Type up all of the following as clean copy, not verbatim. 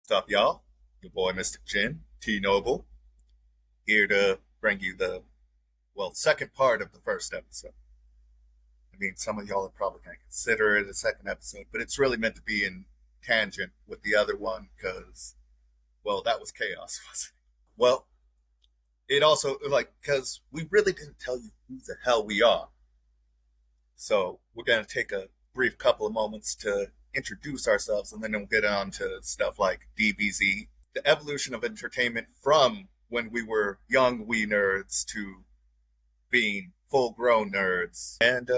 What's up, y'all? Your boy, Mr. Jinn, T-Noble, here to bring you the, second part of the first episode. I mean, some of y'all are probably going to consider it a second episode, but it's really meant to be in tangent with the other one because, that was chaos, wasn't it? Well, it also, because we really didn't tell you who the hell we are. So we're going to take a brief couple of moments to introduce ourselves, and then we'll get on to stuff like DBZ, the evolution of entertainment from when we were young wee nerds to being full grown nerds. And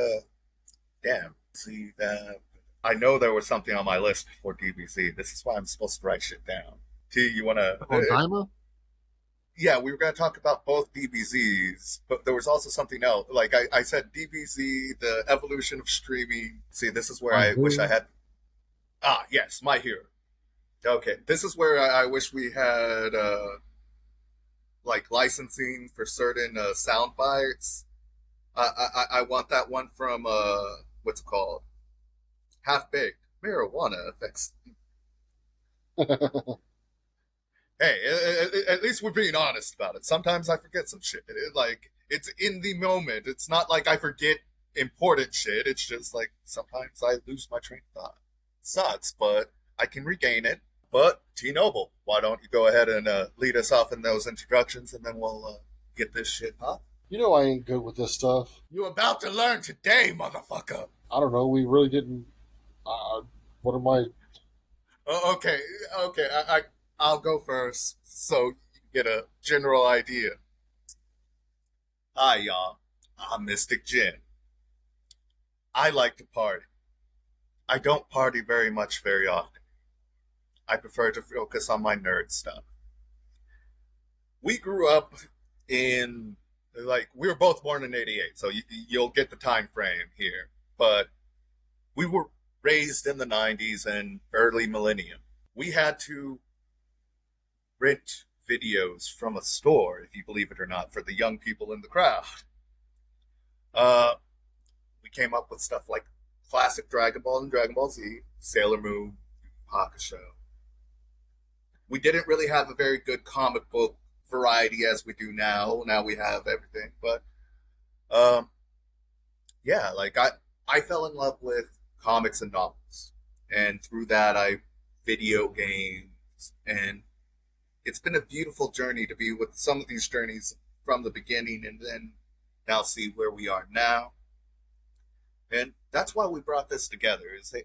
damn, see that I know there was something on my list before DBZ. This is why I'm supposed to write shit down. T, you wanna? On Daima? Yeah, we were gonna talk about both DBZs, but there was also something else. Like I said, DBZ, the evolution of streaming. See, this is where My I wish I Hero? had. Ah, yes, My Hero. Okay, this is where I wish we had like licensing for certain sound bites. I want that one from what's it called? Half Baked Marijuana Effects. Hey, at least we're being honest about it. Sometimes I forget some shit. Like it's in the moment. It's not like I forget important shit. It's just like sometimes I lose my train of thought. Sucks, but I can regain it. But T-Noble, why don't you go ahead and lead us off in those introductions, and then we'll get this shit up. You know I ain't good with this stuff. You about to learn today, motherfucker. I don't know. We really didn't. What am I? Okay, okay. I'll go first, so you get a general idea. Hi, y'all. I'm Mystic Jin. I like to party. I don't party very much very often. I prefer to focus on my nerd stuff. We grew up in we were both born in '88, so you'll get the time frame here. But we were raised in the '90s and early millennium. We had to rent videos from a store, if you believe it or not, for the young people in the crowd. Uh, we came up with stuff like classic Dragon Ball and Dragon Ball Z, Sailor Moon, Hakusho. We didn't really have a very good comic book variety as we do now. Now we have everything, but um, yeah, I fell in love with comics and novels, and through that I video games, and it's been a beautiful journey to be with some of these journeys from the beginning, and then now see where we are now, and that's why we brought this together. Is that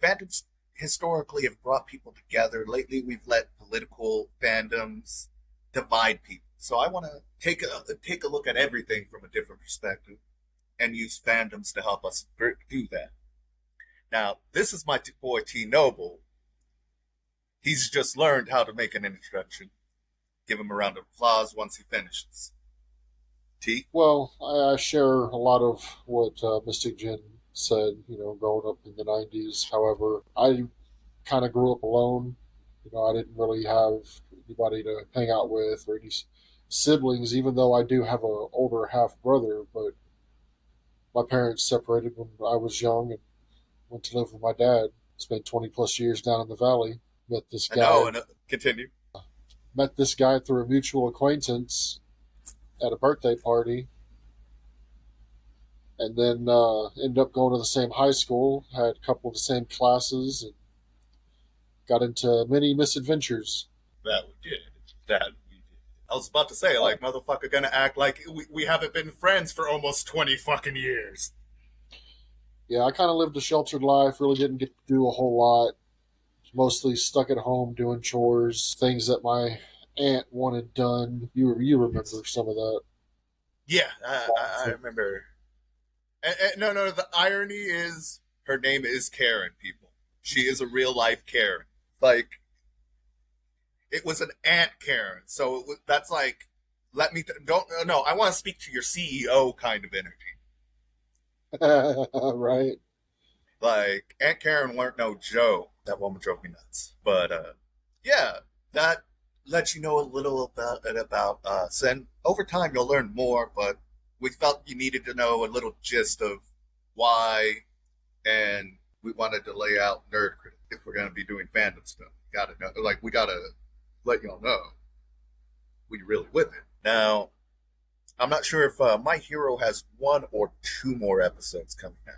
fandoms historically have brought people together. Lately, we've let political fandoms divide people. So I want to take a look at everything from a different perspective and use fandoms to help us do that. Now, this is my boy T Noble. He's just learned how to make an introduction. Give him a round of applause once he finishes. T? Well, I share a lot of what Mystic Jin said. You know, growing up in the '90s. However, I kind of grew up alone. You know, I didn't really have anybody to hang out with or any siblings. Even though I do have a older half brother, but my parents separated when I was young and went to live with my dad. Spent 20 plus years down in the valley. Met this I know, guy. and continue. Met this guy through a mutual acquaintance at a birthday party, and then ended up going to the same high school. Had a couple of the same classes, and got into many misadventures. That we did. That we did. I was about to say, motherfucker gonna act like we haven't been friends for almost 20 fucking years. Yeah, I kind of lived a sheltered life. Really didn't get to do a whole lot. Mostly stuck at home doing chores, things that my aunt wanted done. You remember some of that? Yeah, I remember. No, the irony is her name is Karen, people. She is a real life Karen. Like, it was an Aunt Karen. So that's like, let me, don't, no, I want to speak to your CEO kind of energy. Right. Like, Aunt Karen weren't no joke. That woman drove me nuts. But, yeah, that lets you know a little about us. And over time, you'll learn more, but we felt you needed to know a little gist of why, and we wanted to lay out nerd critic if we're going to be doing fandom stuff. Gotta know, like we gotta let y'all know we really with it. Now, I'm not sure if My Hero has one or two more episodes coming out.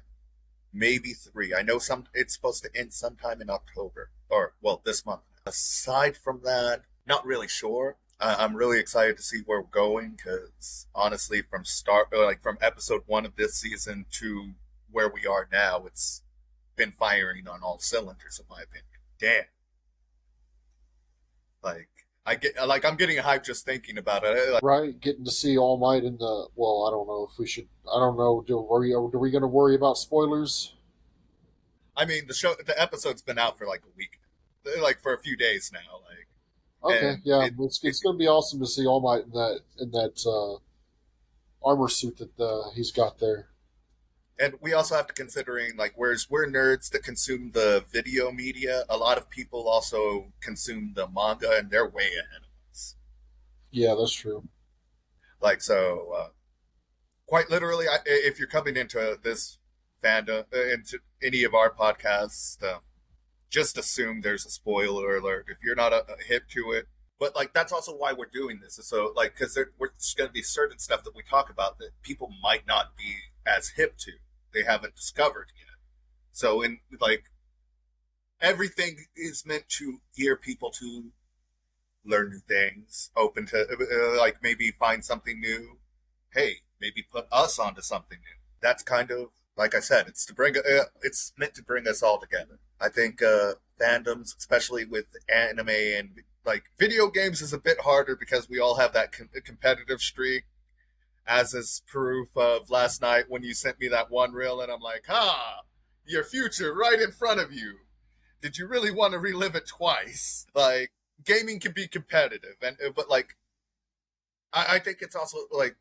Maybe three. I know some. It's supposed to end sometime in October, or well, this month. Aside from that, not really sure. I'm really excited to see where we're going because honestly, from episode one of this season to where we are now, it's been firing on all cylinders, in my opinion. Damn, like I'm getting hyped just thinking about it. Like, Right, getting to see All Might in the well, I don't know if we should. I don't know. Are we going to worry about spoilers? I mean, the episode's been out for like a week, like for a few days now. Like, Okay, and yeah, it, it's going to be awesome to see All Might in that armor suit that he's got there. and we also have to considering like whereas we're nerds that consume the video media, a lot of people also consume the manga, and they're way ahead of us. Yeah, that's true. Like so, quite literally, if you're coming into this fandom, into any of our podcasts, just assume there's a spoiler alert if you're not hip to it. But like that's also why we're doing this. So like because we're going to be certain stuff that we talk about that people might not be as hip to. They haven't discovered yet. So in like everything is meant to gear people to learn new things, open to like maybe find something new. Hey, maybe put us onto something new. That's kind of like I said. It's meant to bring us all together. I think fandoms, especially with anime and like video games, is a bit harder because we all have that competitive streak. As is proof of last night when you sent me that one reel, and I'm like, your future right in front of you. Did you really want to relive it twice? Like, gaming can be competitive, and but like, I think it's also like